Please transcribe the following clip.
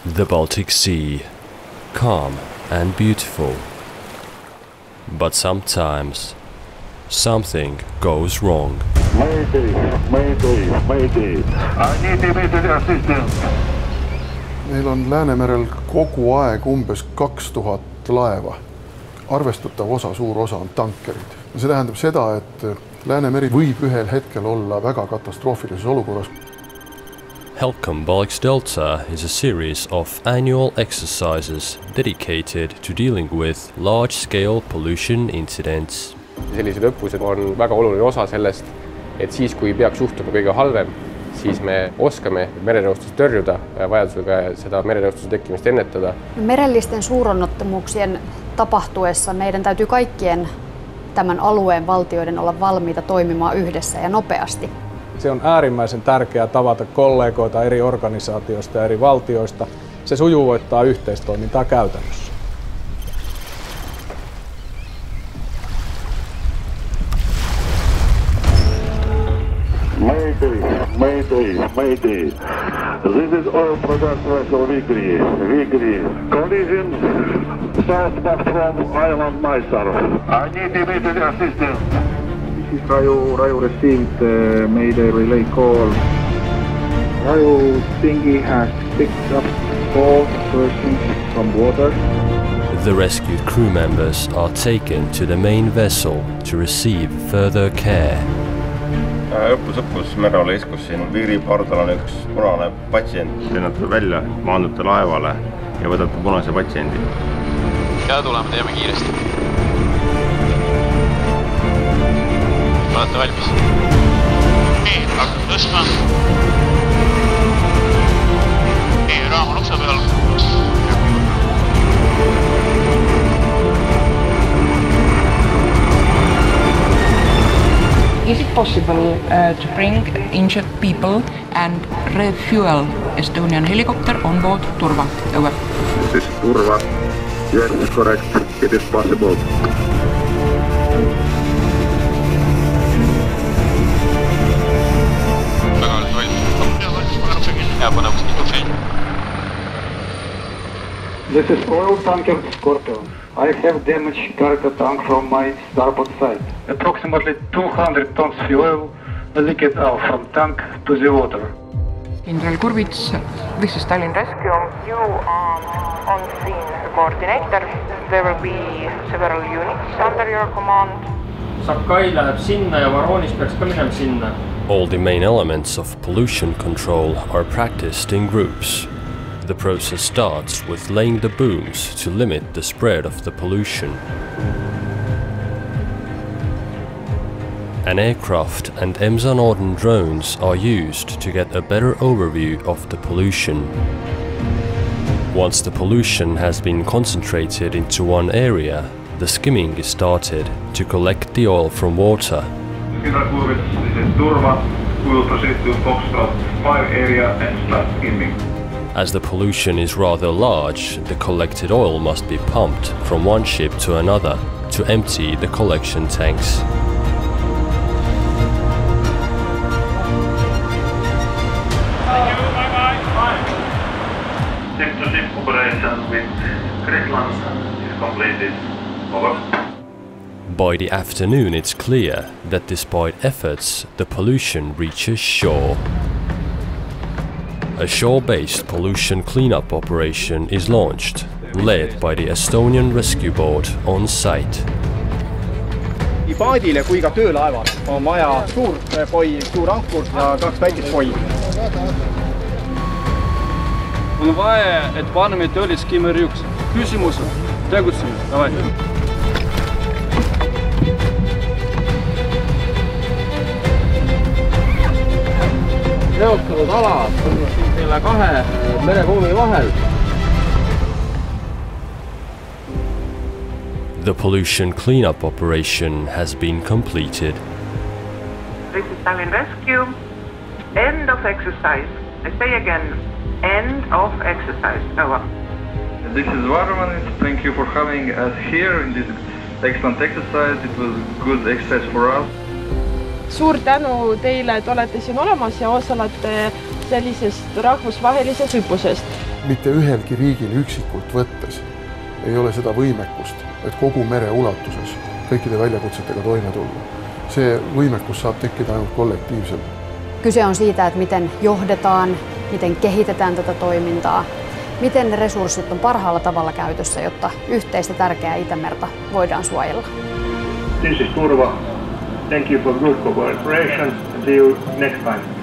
The Baltic Sea, calm and beautiful. But sometimes something goes wrong. Mayday, mayday, mayday. I need immediate assistance. Meil on Läänemerel kogu aeg umbes 2000 laeva. Arvestatav osa, suur osa on tankerid. See tähendab seda, et Läänemeri võib ühel hetkel olla väga katastroofilises olukorras. HELCOM Balex Delta is a series of annual exercises dedicated to dealing with large-scale pollution incidents. Sellised õppused on väga oluline osa sellest, et siis, kui peaks juhtuma kõige halvem, siis me oskame merereostust tõrjuda ja vajadusega seda merereostuse tekkimistä ennetada. Merellisten suuronnettomuuksien tapahtuessa meidän täytyy kaikkien tämän alueen valtioiden olla valmiita toimimaan yhdessä ja nopeasti. Se on äärimmäisen tärkeää tavata kollegoita eri organisaatioista ja eri valtioista. Se sujuvoittaa yhteistoimintaa käytännössä. Mayday, mayday, mayday. This is oil product vessel Vigri. Collision southbound from island Naissaare. I need immediate assistance. This is Raju received mayday relay call. Raju dinghy has picked up 4 persons from water. The rescued crew members are taken to the main vessel to receive further care. Õppus Merereostuse iskus siin Viiri pardal on üks punane patsient. Lennate välja, maandute laevale ja võtate punase patsiendi. Ja tuleme, teeme kiiresti. Olete valmis? Nii, hakkab tõstma. Nii, raam on ukse peal. Is it possible to bring injured people and refuel Estonian helicopter on board Turva? Over. This is Turva. Yes, correct. It is possible. Väga olete valmis. Ja paneme mikrofoni. This is oil tanker Scorpion. I have damaged cargo tank from my starboard side. Approximately 200 tons fuel leaked out from tank to the water. Kindral Kurvits, this is Tallinn Rescue. You are on scene coordinator. There will be several units under your command. Sakai läheb sinna ja Varonis peaks ka minema sinna. All the main elements of pollution control are practiced in groups. The process starts with laying the booms to limit the spread of the pollution. An aircraft and EMSA Norden drones are used to get a better overview of the pollution. Once the pollution has been concentrated into one area, the skimming is started to collect the oil from water. Kindral Kurvits, this is Turva. We will proceed to Foxtrot 5 area and start skimming. As the pollution is rather large, the collected oil must be pumped from one ship to another to empty the collection tanks. Thank you, bye-bye. Ship-to-ship operation with Greenland is completed. Over. By the afternoon, it's clear that despite efforts, the pollution reaches shore. A shore-based pollution cleanup operation is launched, led by the Estonian Rescue Board on site. Nii paadile kui ka töölaeval on vaja suur poi, suur ankur ja 2 väikest poi. On vaja, et paneme tööle skimmer 1. Küsimus on, tegutseme, davai. Reostunud ala on selle 2 mereruumi vahel. The pollution cleanup operation has been completed. This is Tallinn Rescue. End of exercise. I say again, end of exercise. Over. This is Varman. Thank you for having us here in this excellent exercise. It was good exercise for us. Suur tänu teile, et olete siin olemas ja osalete sellisest rahvusvahelisest õppusest. Mitte ühelgi riigil üksikult võttes ei ole seda võimekust, et kogu mere ulatuses kõikide väljakutsetega toime tulla. See võimekus saab tekkida ainult kollektiivselt. Kyse on siitä, että miten johdetaan, miten kehitetään tätä toimintaa, miten ne resurssit on parhaalla tavalla käytössä, jotta yhteistä tärkeää Itämerta voidaan suojella. This is Turva. Thank you for good cooperation and see you next time.